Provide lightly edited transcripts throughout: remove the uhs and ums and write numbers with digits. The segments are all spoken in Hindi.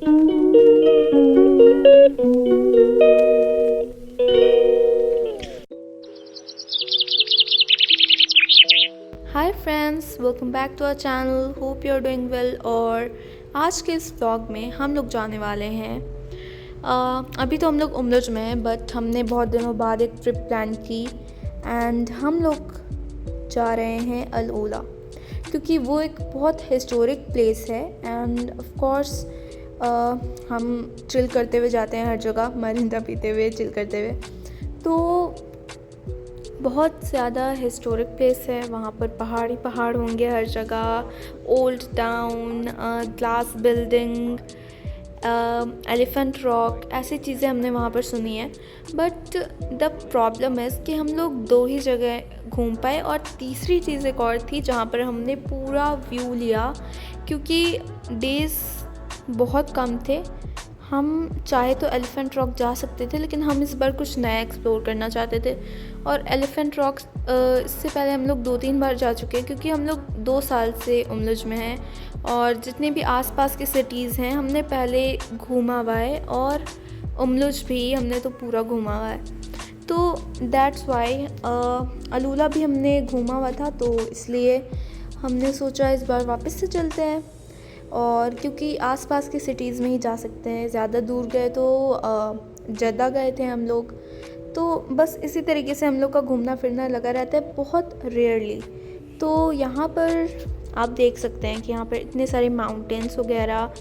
Hi friends, welcome back to our channel. Hope you are doing well. और आज के इस व्लॉग में हम लोग जाने वाले हैं, अभी तो हम लोग उम्रज में हैं, बट हमने बहुत दिनों बाद एक ट्रिप प्लान की एंड हम लोग जा रहे हैं अल ओला, क्योंकि वो एक बहुत हिस्टोरिक प्लेस है एंड ऑफ कोर्स हम चिल करते हुए जाते हैं हर जगह, मरिंदा पीते हुए, चिल करते हुए। तो बहुत ज़्यादा हिस्टोरिक प्लेस है, वहाँ पर पहाड़ ही पहाड़ होंगे हर जगह, old town, glass building, elephant rock, ऐसी चीज़ें हमने वहाँ पर सुनी है। बट द प्रॉब्लम इज़ कि हम लोग 2 ही जगह घूम पाए और तीसरी चीज़ एक और थी जहाँ पर हमने पूरा व्यू लिया, क्योंकि डेज़ बहुत कम थे। हम चाहे तो एलिफेंट रॉक जा सकते थे, लेकिन हम इस बार कुछ नया एक्सप्लोर करना चाहते थे। और एलिफेंट रॉक इससे पहले हम लोग 2-3 बार जा चुके हैं, क्योंकि हम लोग 2 साल से उमलुज में हैं और जितने भी आसपास के सिटीज़ हैं हमने पहले घूमा हुआ है, और उमलुज भी हमने तो पूरा घूमा हुआ है। तो दैट्स वाई अलूला भी हमने घूमा हुआ था, तो इसलिए हमने सोचा इस बार वापस से चलते हैं। और क्योंकि आसपास के सिटीज़ में ही जा सकते हैं, ज़्यादा दूर गए तो जद्दा गए थे हम लोग। तो बस इसी तरीके से हम लोग का घूमना फिरना लगा रहता है, बहुत रेयरली। तो यहाँ पर आप देख सकते हैं कि यहाँ पर इतने सारे माउंटेन्स वगैरह,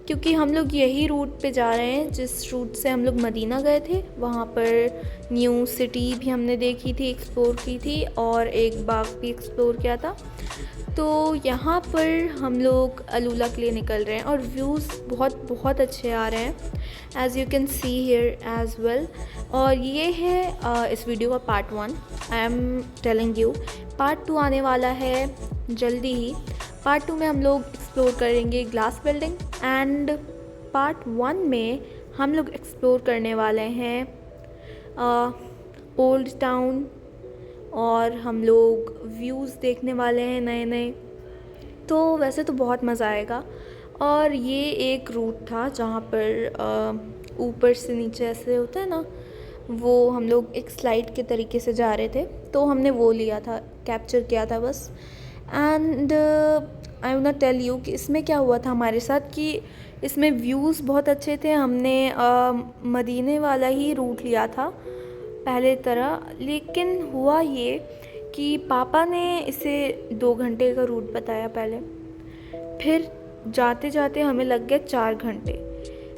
क्योंकि हम लोग यही रूट पे जा रहे हैं जिस रूट से हम लोग मदीना गए थे। वहाँ पर न्यू सिटी भी हमने देखी थी, एक्सप्लोर की थी, और एक बाग भी एक्सप्लोर किया था। तो यहाँ पर हम लोग अलूला के लिए निकल रहे हैं और व्यूज़ बहुत बहुत अच्छे आ रहे हैं, as you can see here as well. और ये है इस वीडियो का part 1। I am telling you, part 2 आने वाला है जल्दी ही। पार्ट 2 में हम लोग एक्सप्लोर करेंगे ग्लास बिल्डिंग, एंड पार्ट 1 में हम लोग एक्सप्लोर करने वाले हैं ओल्ड टाउन, और हम लोग व्यूज़ देखने वाले हैं नए नए। तो वैसे तो बहुत मज़ा आएगा। और ये एक रूट था जहाँ पर ऊपर से नीचे ऐसे होता है ना, वो हम लोग एक स्लाइड के तरीके से जा रहे थे, तो हमने वो लिया था, कैप्चर किया था बस। And I will not tell you कि इसमें क्या हुआ था हमारे साथ, कि इसमें व्यूज़ बहुत अच्छे थे। हमने मदीने वाला ही रूट लिया था पहले तरह, लेकिन हुआ ये कि पापा ने इसे 2 घंटे का रूट बताया पहले, फिर जाते जाते हमें लग गए 4 घंटे,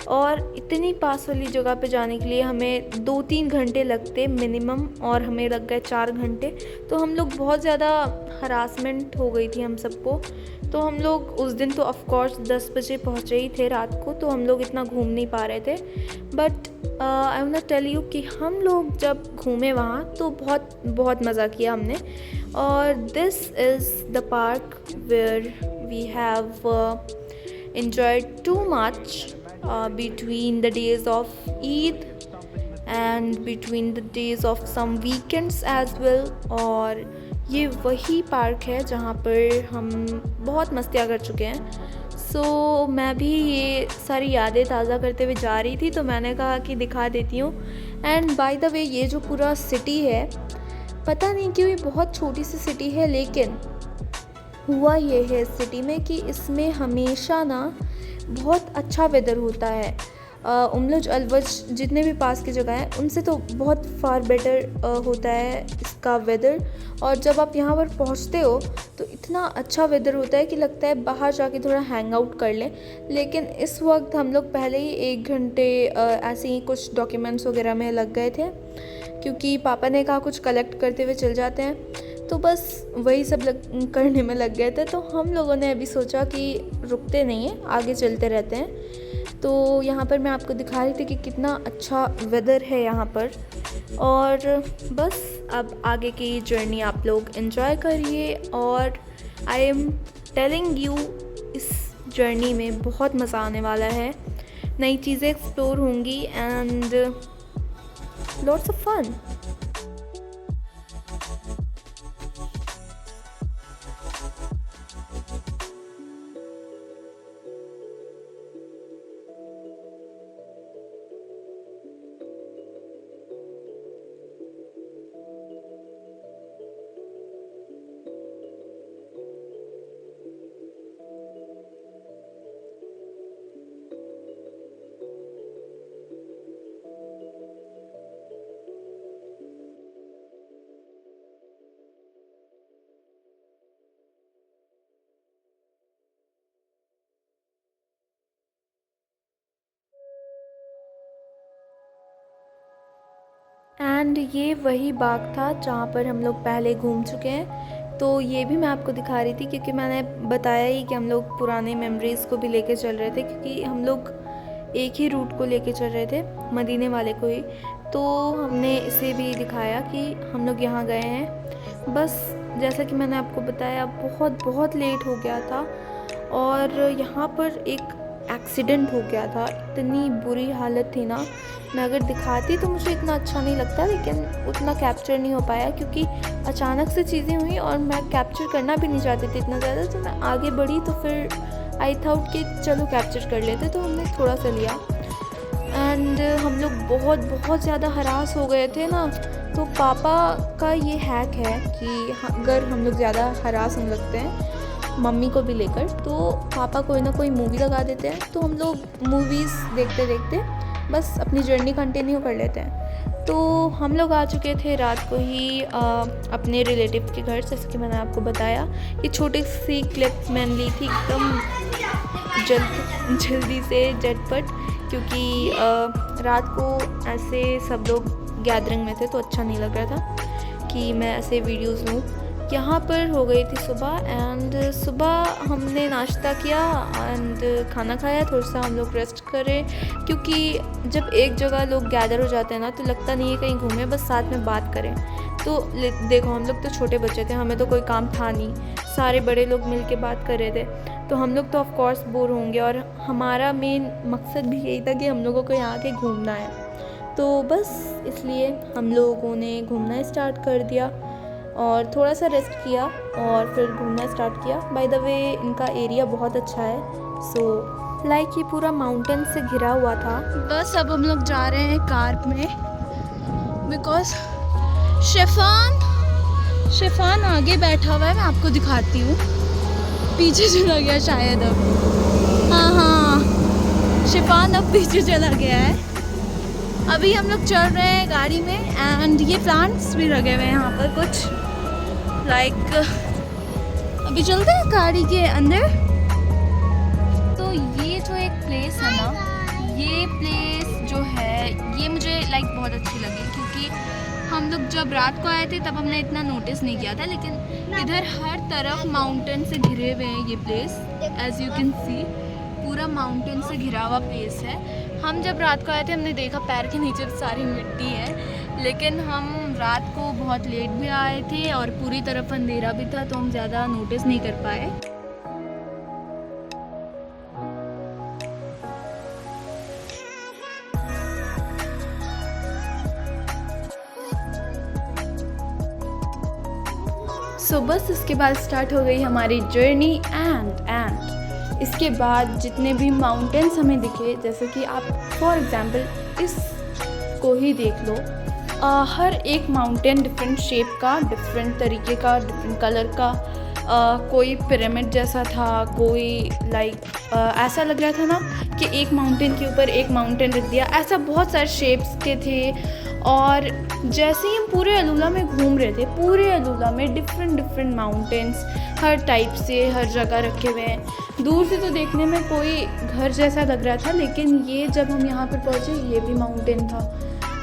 और इतनी पास वाली जगह पे जाने के लिए हमें 2-3 घंटे लगते मिनिमम, और हमें लग गए 4 घंटे। तो हम लोग बहुत ज़्यादा हरासमेंट हो गई थी हम सबको। तो हम लोग उस दिन तो ऑफ कोर्स 10 बजे पहुँचे ही थे रात को, तो हम लोग इतना घूम नहीं पा रहे थे। But I will not tell you कि हम लोग जब घूमे वहाँ तो बहुत बहुत मज़ा किया हमने। और this is the park where we have enjoyed too much between the days of Eid and between the days of some weekends as well। और ये वही पार्क है जहाँ पर हम बहुत मस्तियाँ कर चुके हैं। मैं भी ये सारी यादें ताज़ा करते हुए जा रही थी, तो मैंने कहा कि दिखा देती हूँ। एंड बाय द वे, ये जो पूरा सिटी है, पता नहीं क्यों ये बहुत छोटी सी सिटी है, लेकिन हुआ ये है इस सिटी में कि इसमें हमेशा ना बहुत अच्छा वेदर होता है। उमलुज अलवज जितने भी पास की जगह हैं उनसे तो बहुत फार बेटर होता है इसका वेदर। और जब आप यहाँ पर पहुँचते हो तो इतना अच्छा वेदर होता है कि लगता है बाहर जाके थोड़ा हैंग आउट कर लें। लेकिन इस वक्त हम लोग पहले ही 1 घंटे ऐसे ही कुछ डॉक्यूमेंट्स वगैरह में लग गए थे, क्योंकि पापा ने कहा कुछ कलेक्ट करते हुए चल जाते हैं, तो बस वही सब करने में लग गए थे। तो हम लोगों ने अभी सोचा कि रुकते नहीं हैं, आगे चलते रहते हैं। तो यहाँ पर मैं आपको दिखा रही थी कि कितना अच्छा वेदर है यहाँ पर। और बस अब आगे की जर्नी आप लोग एंजॉय करिए। और आई एम टेलिंग यू, इस जर्नी में बहुत मज़ा आने वाला है, नई चीज़ें एक्सप्लोर होंगी and lots of fun. And ये वही बाग था जहाँ पर हम लोग पहले घूम चुके हैं। तो ये भी मैं आपको दिखा रही थी क्योंकि मैंने बताया ही कि हम लोग पुराने मेमोरीज़ को भी लेके चल रहे थे, क्योंकि हम लोग एक ही रूट को लेके चल रहे थे, मदीने वाले को ही। तो हमने इसे भी दिखाया कि हम लोग यहाँ गए हैं। बस जैसा कि मैंने आपको बताया, बहुत बहुत लेट हो गया था और यहाँ पर एक एक्सीडेंट हो गया था। इतनी बुरी हालत थी ना, मैं अगर दिखाती तो मुझे इतना अच्छा नहीं लगता, लेकिन उतना कैप्चर नहीं हो पाया क्योंकि अचानक से चीज़ें हुई और मैं कैप्चर करना भी नहीं चाहती थी इतना ज़्यादा। तो मैं आगे बढ़ी तो फिर आई थॉट कि चलो कैप्चर कर लेते, तो हमने थोड़ा सा लिया। एंड हम लोग बहुत बहुत ज़्यादा हरास हो गए थे ना। तो पापा का ये हैक है कि अगर हम लोग ज़्यादा हरास होने लगते हैं मम्मी को भी लेकर, तो पापा कोई ना कोई मूवी लगा देते हैं। तो हम लोग मूवीज़ देखते देखते बस अपनी जर्नी कंटिन्यू कर लेते हैं। तो हम लोग आ चुके थे रात को ही अपने रिलेटिव के घर। जैसे कि मैंने आपको बताया, ये छोटी सी क्लिप मैंने ली थी एकदम जल्दी से झटपट, क्योंकि रात को ऐसे सब लोग गैदरिंग में थे तो अच्छा नहीं लग रहा था कि मैं ऐसे वीडियोज़ लूँ। यहाँ पर हो गई थी सुबह एंड सुबह हमने नाश्ता किया एंड खाना खाया, थोड़ा सा हम लोग रेस्ट करें, क्योंकि जब एक जगह लोग गैदर हो जाते हैं ना तो लगता नहीं है कहीं घूमें, बस साथ में बात करें। तो देखो, हम लोग तो छोटे बच्चे थे, हमें तो कोई काम था नहीं, सारे बड़े लोग मिल के बात कर रहे थे, तो हम लोग तो ऑफ कोर्स बोर होंगे और हमारा मेन मकसद भी यही था कि हम लोगों को यहाँ के घूमना है। तो बस इसलिए हम लोगों ने घूमना स्टार्ट कर दिया और थोड़ा सा रेस्ट किया और फिर घूमना स्टार्ट किया। बाय द वे इनका एरिया बहुत अच्छा है, सो लाइक ये पूरा माउंटेन से घिरा हुआ था। बस अब हम लोग जा रहे हैं कार में, बिकॉज शिफान आगे बैठा हुआ है। मैं आपको दिखाती हूँ, पीछे चला गया शायद अब। हाँ, शिफान अब पीछे चला गया है। अभी हम लोग चल रहे हैं गाड़ी में एंड ये प्लांट्स भी लगे हुए हैं यहाँ पर कुछ, लाइक अभी चलते हैं गाड़ी के अंदर। तो ये जो एक प्लेस है ना, ये प्लेस जो है ये मुझे लाइक बहुत अच्छी लगी, क्योंकि हम लोग जब रात को आए थे तब हमने इतना नोटिस नहीं किया था, लेकिन इधर हर तरफ माउंटेन से घिरे हुए हैं ये place. As you can see पूरा माउंटेन से घिरा हुआ प्लेस है। हम जब रात को आए थे हमने देखा पैर के नीचे सारी मिट्टी है, लेकिन हम रात को बहुत लेट भी आए थे और पूरी तरफ अंधेरा भी था, तो हम ज़्यादा नोटिस नहीं कर पाए। सो बस इसके बाद स्टार्ट हो गई हमारी जर्नी एंड इसके बाद जितने भी माउंटेन्स हमें दिखे, जैसे कि आप फॉर एग्जांपल इस को ही देख लो, हर एक माउंटेन डिफरेंट शेप का, डिफरेंट तरीके का, डिफरेंट कलर का, कोई पिरामिड जैसा था, कोई लाइक ऐसा लग रहा था ना कि एक माउंटेन के ऊपर एक माउंटेन रख दिया, ऐसा बहुत सारे शेप्स के थे। और जैसे ही हम पूरे अलूला में घूम रहे थे, पूरे अलूला में डिफरेंट माउंटेन्स हर टाइप से हर जगह रखे हुए हैं। दूर से तो देखने में कोई घर जैसा लग रहा था, लेकिन ये जब हम यहाँ पर पहुँचे ये भी माउंटेन था।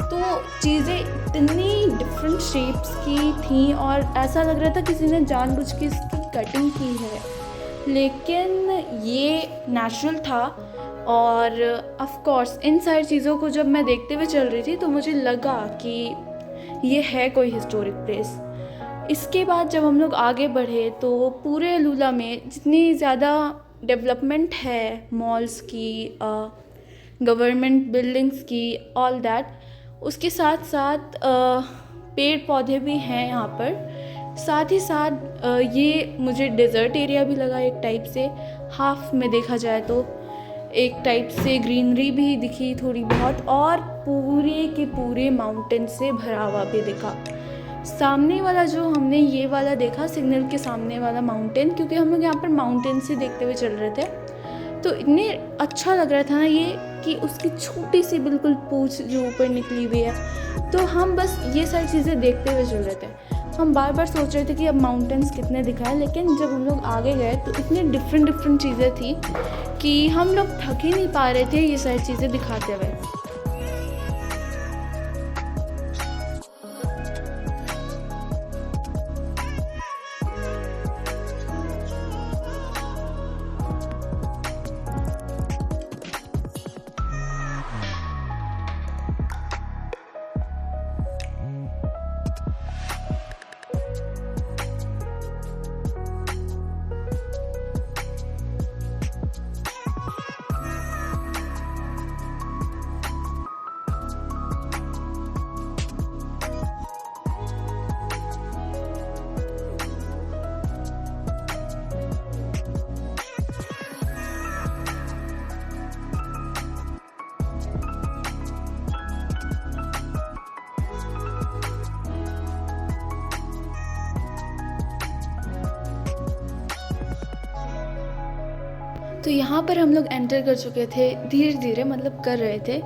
तो चीज़ें इतनी डिफरेंट शेप्स की थी और ऐसा लग रहा था किसी ने जानबूझ के इसकी कटिंग की है, लेकिन ये नेचुरल था। और ऑफ कोर्स इन सारी चीज़ों को जब मैं देखते हुए चल रही थी तो मुझे लगा कि ये है कोई हिस्टोरिक प्लेस। इसके बाद जब हम लोग आगे बढ़े तो पूरे लूला में जितनी ज़्यादा डेवलपमेंट है, मॉल्स की, गवर्नमेंट बिल्डिंग्स की, ऑल दैट, उसके साथ साथ पेड़ पौधे भी हैं यहाँ पर। साथ ही साथ ये मुझे डेज़र्ट एरिया भी लगा एक टाइप से, हाफ में देखा जाए तो एक टाइप से ग्रीनरी भी दिखी थोड़ी बहुत, और पूरे के पूरे माउंटेन से भरा हुआ भी दिखा। सामने वाला जो हमने ये वाला देखा, सिग्नल के सामने वाला माउंटेन, क्योंकि हम लोग यहाँ पर माउंटेन से देखते हुए चल रहे थे, तो इतने अच्छा लग रहा था ना ये कि उसकी छोटी सी बिल्कुल पूंछ जो ऊपर निकली हुई है। तो हम बस ये सारी चीज़ें देखते हुए चल रहे थे। हम बार बार सोच रहे थे कि अब माउंटेन्स कितने दिखाएं, लेकिन जब हम लोग आगे गए तो इतनी डिफरेंट चीज़ें थी कि हम लोग थक ही नहीं पा रहे थे ये सारी चीज़ें दिखाते हुए। तो यहाँ पर हम लोग एंटर कर चुके थे, धीरे धीरे मतलब कर रहे थे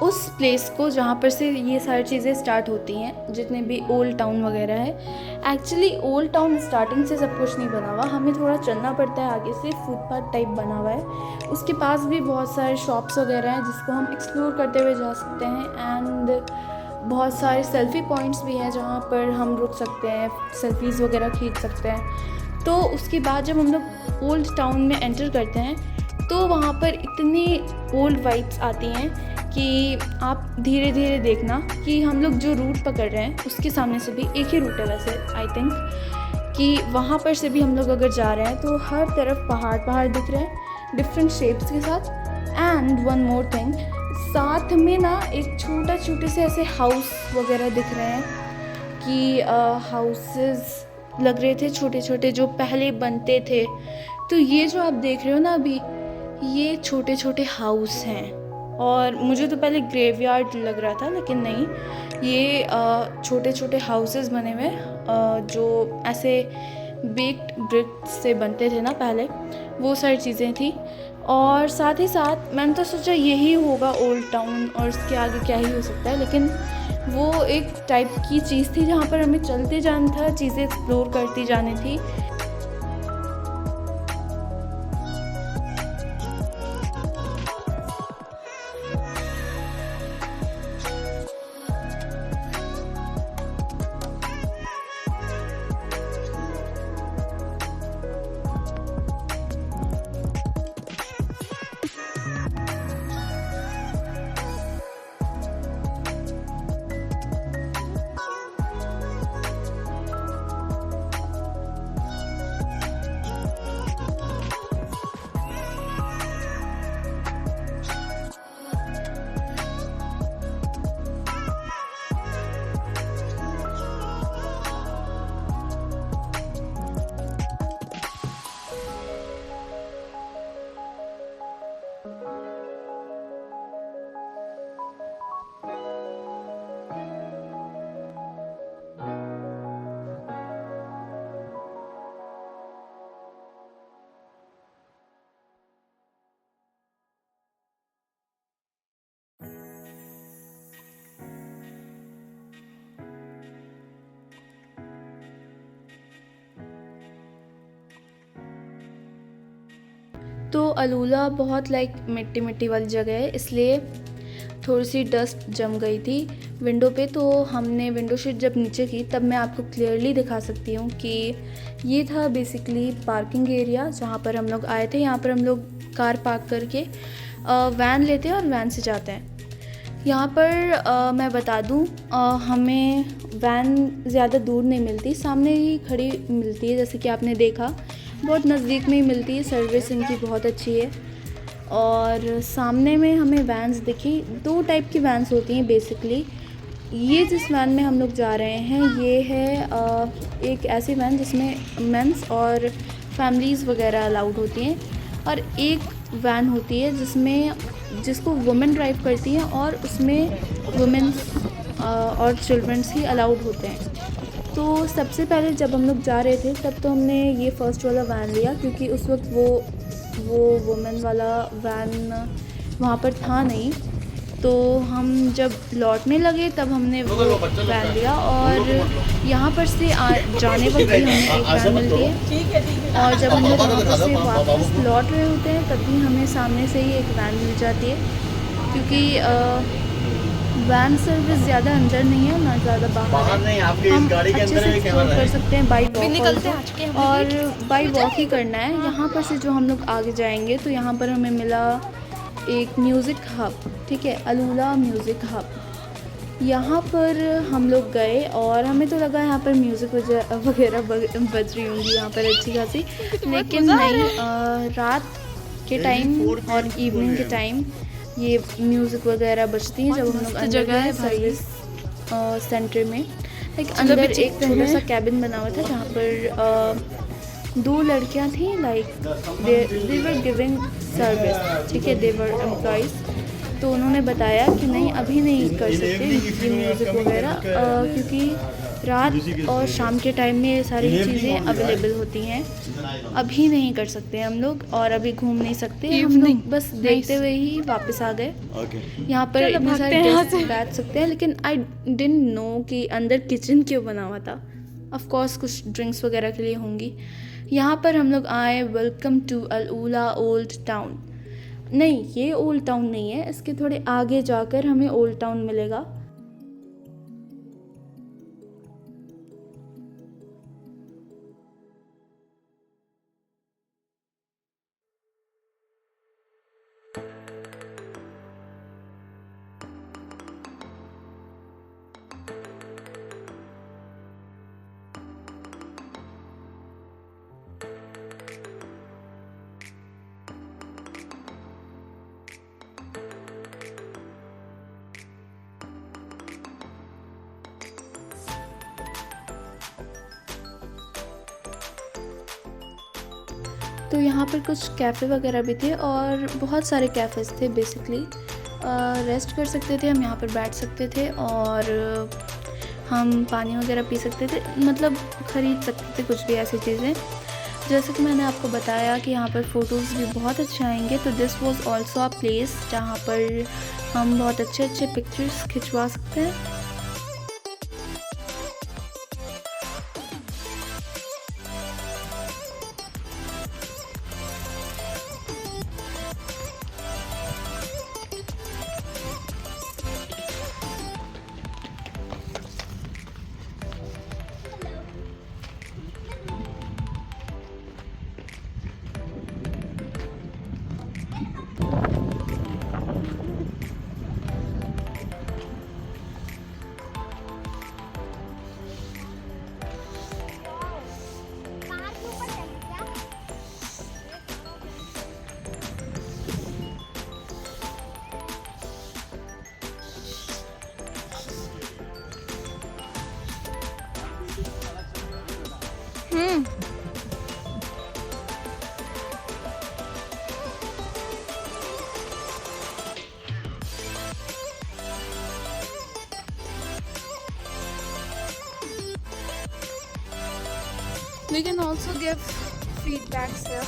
उस प्लेस को जहाँ पर से ये सारी चीज़ें स्टार्ट होती हैं, जितने भी ओल्ड टाउन वगैरह है। एक्चुअली ओल्ड टाउन स्टार्टिंग से सब कुछ नहीं बना हुआ, हमें थोड़ा चलना पड़ता है आगे से, फुटपाथ टाइप बना हुआ है। उसके पास भी बहुत सारे शॉप्स वगैरह हैं जिसको हम एक्सप्लोर करते हुए जा सकते हैं। एंड बहुत सारे सेल्फ़ी पॉइंट्स भी हैं जहाँ पर हम रुक सकते हैं, सेल्फीज़ वगैरह खींच सकते हैं। तो उसके बाद जब हम लोग ओल्ड टाउन में एंटर करते हैं तो वहाँ पर इतनी ओल्ड वाइब्स आती हैं कि आप धीरे धीरे देखना कि हम लोग जो रूट पकड़ रहे हैं उसके सामने से भी एक ही रूट है वैसे आई थिंक, कि वहाँ पर से भी हम लोग अगर जा रहे हैं तो हर तरफ पहाड़ पहाड़ दिख रहे हैं डिफरेंट शेप्स के साथ। एंड वन मोर थिंग, साथ में ना एक छोटे से ऐसे हाउस वगैरह दिख रहे हैं कि हाउसेस लग रहे थे छोटे छोटे जो पहले बनते थे। तो ये जो आप देख रहे हो ना अभी, ये छोटे छोटे हाउस हैं। और मुझे तो पहले ग्रेवयार्ड लग रहा था, लेकिन नहीं, ये छोटे छोटे हाउसेस बने हुए जो ऐसे बेक्ड ब्रिक से बनते थे ना पहले, वो सारी चीज़ें थी। और साथ ही साथ मैंने तो सोचा यही होगा ओल्ड टाउन और इसके आगे क्या ही हो सकता है, लेकिन वो एक टाइप की चीज़ थी जहाँ पर हमें चलते जाना था, चीज़ें एक्सप्लोर करती जानी थी। तो अलूला बहुत लाइक मिट्टी मिट्टी वाली जगह है, इसलिए थोड़ी सी डस्ट जम गई थी विंडो पे। तो हमने विंडो शीट जब नीचे की तब मैं आपको क्लियरली दिखा सकती हूँ कि ये था बेसिकली पार्किंग एरिया जहाँ पर हम लोग आए थे। यहाँ पर हम लोग कार पार्क करके वैन लेते हैं और वैन से जाते हैं। यहाँ पर मैं बता दूँ, हमें वैन ज़्यादा दूर नहीं मिलती, सामने ही खड़ी मिलती है, जैसे कि आपने देखा बहुत नज़दीक में ही मिलती है। सर्विस इनकी बहुत अच्छी है। और सामने में हमें वैन्स दिखी, 2 टाइप की वैन्स होती हैं बेसिकली। ये जिस वैन में हम लोग जा रहे हैं ये है एक ऐसी वैन जिसमें मेंस और फैमिलीज़ वगैरह अलाउड होती हैं, और एक वैन होती है जिसको वुमेन ड्राइव करती हैं और उसमें वुमेन्स और चिल्ड्रंस ही अलाउड होते हैं। तो सबसे पहले जब हम लोग जा रहे थे तब तो हमने ये फ़र्स्ट वाला वैन लिया, क्योंकि उस वक्त वो वुमेन वाला वैन वहाँ पर था नहीं। तो हम जब लौटने लगे तब हमने वो वैन लिया, और यहाँ पर से जाने वक्त भी हमें एक वैन मिलती है, और जब हम लोग वहाँ पर से वापस लौट रहे होते हैं तब भी हमें सामने से ही एक वैन मिल जाती है, क्योंकि वैन सर्विस ज़्यादा अंदर नहीं है ना ज़्यादा बाहर है। हम अच्छे से एक्सप्लोर कर सकते हैं बाई वॉक, और बाई वॉक ही करना है। यहाँ पर से जो हम लोग आगे जाएंगे तो यहाँ पर हमें मिला एक म्यूज़िक हब, ठीक है, अलूला म्यूज़िक हब। यहाँ पर हम लोग गए और हमें तो लगा यहाँ पर म्यूज़िक वगैरह बज रही होंगी यहाँ पर अच्छी खासी, लेकिन नहीं, रात के टाइम और इवनिंग के टाइम ये म्यूज़िक वगैरह बजती हैं जब हम लोग अंदर है सर्विस सेंटर में। लाइक अंदर एक छोटा सा कैबिन बना हुआ था जहाँ पर 2 लड़कियाँ थी, like they were giving service, ठीक है, दे वर एम्प्लॉइज़। तो उन्होंने बताया कि नहीं अभी नहीं कर सकते ये म्यूज़िक वगैरह, क्योंकि रात और शाम के टाइम में ये सारी चीज़ें अवेलेबल होती हैं। अभी नहीं कर सकते हम लोग और अभी घूम नहीं सकते, हम लोग बस देखते हुए ही वापस आ गए। यहाँ पर इतने सारे गेस्ट बैठ सकते हैं, लेकिन आई डिडंट नो कि अंदर किचन क्यों बना हुआ था। ऑफ कोर्स कुछ ड्रिंक्स वगैरह के लिए होंगी। यहाँ पर हम लोग आए, वेलकम टू अल ऊला ओल्ड टाउन। नहीं, ये ओल्ड टाउन नहीं है, इसके थोड़े आगे जाकर हमें ओल्ड टाउन मिलेगा। तो यहाँ पर कुछ कैफ़े वगैरह भी थे और बहुत सारे कैफ़ेज़ थे। बेसिकली रेस्ट कर सकते थे हम, यहाँ पर बैठ सकते थे और हम पानी वगैरह पी सकते थे, मतलब ख़रीद सकते थे कुछ भी ऐसी चीज़ें। जैसे कि मैंने आपको बताया कि यहाँ पर फ़ोटोज़ भी बहुत अच्छे आएंगे, तो this was also a place जहाँ पर हम बहुत अच्छे अच्छे पिक्चर्स खिंचवा सकते हैं। We can also give feedbacks here.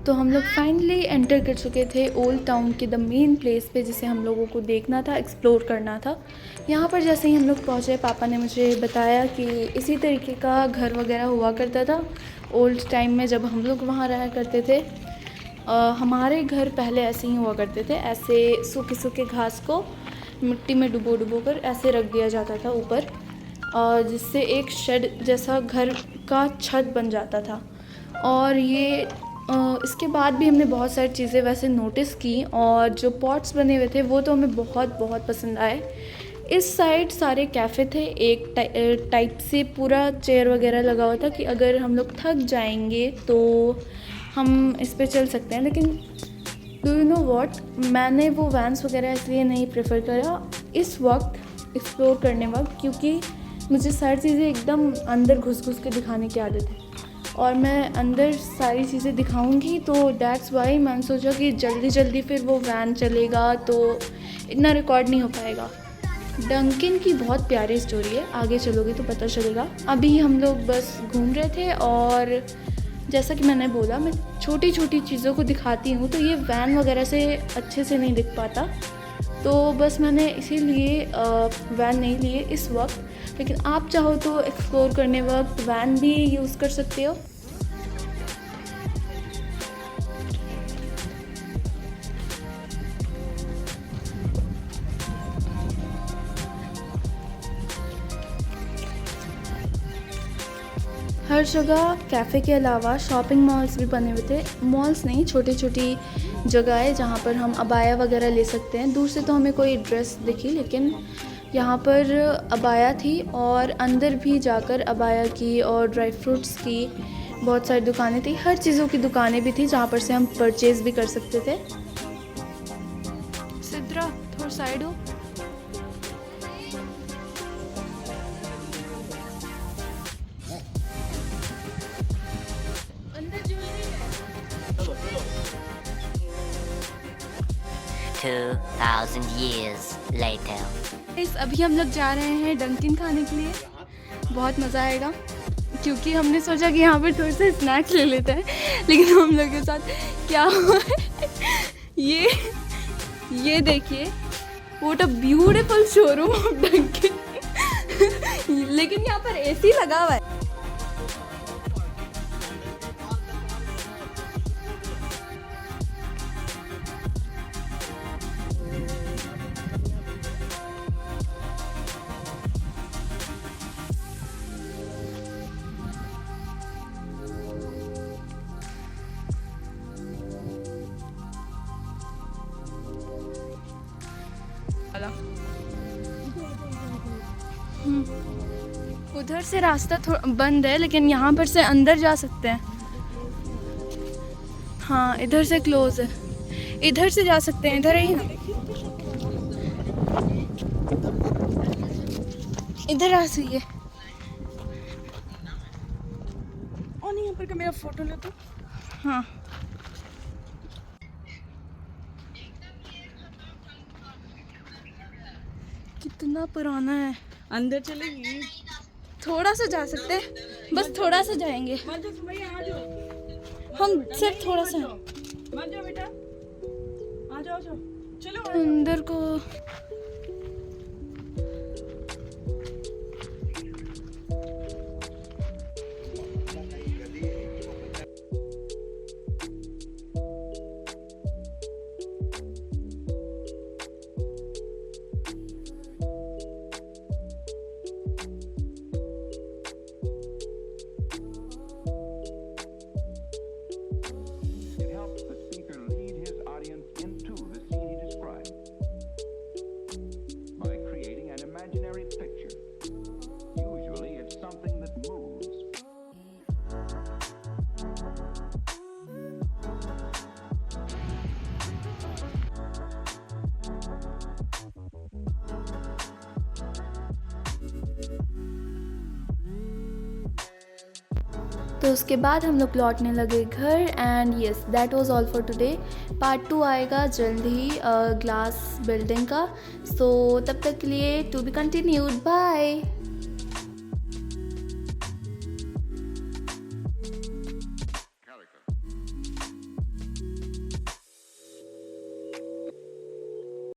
तो हम लोग फाइनली एंटर कर चुके थे ओल्ड टाउन के द मेन प्लेस पे, जिसे हम लोगों को देखना था, एक्सप्लोर करना था। यहाँ पर जैसे ही हम लोग पहुँचे, पापा ने मुझे बताया कि इसी तरीके का घर वगैरह हुआ करता था ओल्ड टाइम में, जब हम लोग वहाँ रहा करते थे। हमारे घर पहले ऐसे ही हुआ करते थे, ऐसे सूखे सूखे घास को मिट्टी में डुबो डुबो कर ऐसे रख दिया जाता था ऊपर, जिससे एक शेड जैसा घर का छत बन जाता था। और ये इसके बाद भी हमने बहुत सारी चीज़ें वैसे नोटिस की, और जो पॉट्स बने हुए थे वो तो हमें बहुत बहुत पसंद आए। इस साइड सारे कैफ़े थे, एक टाइप से पूरा चेयर वगैरह लगा हुआ था कि अगर हम लोग थक जाएंगे तो हम इस पे चल सकते हैं। लेकिन डू यू नो व्हाट, मैंने वो वैन्स वगैरह इसलिए नहीं प्रेफर करा इस वक्त एक्सप्लोर करने वक्त, क्योंकि मुझे सारी चीज़ें एकदम अंदर घुस घुस के दिखाने की आदत है और मैं अंदर सारी चीज़ें दिखाऊंगी, तो दैट्स वाई मैंने सोचा कि जल्दी जल्दी फिर वो वैन चलेगा तो इतना रिकॉर्ड नहीं हो पाएगा। डंकिन की बहुत प्यारी स्टोरी है, आगे चलोगे तो पता चलेगा। अभी हम लोग बस घूम रहे थे और जैसा कि मैंने बोला, मैं छोटी छोटी चीज़ों को दिखाती हूँ, तो ये वैन वगैरह से अच्छे से नहीं दिख पाता, तो बस मैंने इसीलिए वैन नहीं लिए इस वक्त। लेकिन आप चाहो तो एक्सप्लोर करने वक्त वैन भी यूज़ कर सकते हो। हर हर जगह कैफ़े के अलावा शॉपिंग मॉल्स भी बने हुए थे। मॉल्स नहीं, छोटी छोटी जगह है जहाँ पर हम अबाया वगैरह ले सकते हैं। दूर से तो हमें कोई ड्रेस दिखी, लेकिन यहाँ पर अबाया थी और अंदर भी जाकर अबाया की और ड्राई फ्रूट्स की बहुत सारी दुकानें थी। हर चीज़ों की दुकानें भी थी जहाँ पर से हम परचेज़ भी कर सकते थे। सिद्रा थोड़ा साइड हो। अंदर ज्वेलरी है। 2,000 years later. अभी हम लोग जा रहे हैं डंकिन खाने के लिए। बहुत मज़ा आएगा क्योंकि हमने सोचा कि यहाँ पर थोड़े से स्नैक्स ले लेते हैं, लेकिन हम लोग के साथ क्या हुआ है ये देखिए, what a beautiful showroom of Dunkin. लेकिन यहाँ पर एसी लगा हुआ है। उधर से रास्ता थोड़ा बंद है, लेकिन यहाँ पर से अंदर जा सकते हैं। हाँ, इधर से क्लोज है, इधर से जा सकते हैं। इधर ही ना, इधर आ सही है। और यहाँ पर का मेरा फोटो ले तो। हाँ, कितना पुराना है। अंदर चलेगी। थोड़ा सा जा सकते हैं, बस थोड़ा सा जाएंगे मत जाओ भैया, आ जाओ। हम, सिर्फ थोड़ा सा मत जाओ बेटा, आ जाओ चलो अंदर को। It helps the speaker lead his audience into the scene he describes by creating an imaginary picture. Usually it's something that moves. तो उसके बाद हम लोग लौटने लगे घर। And yes, that was all for today. Part 2 आएगा जल्द ही ग्लास बिल्डिंग का। सो तब तक के लिए टू बी कंटिन्यूड। बाय।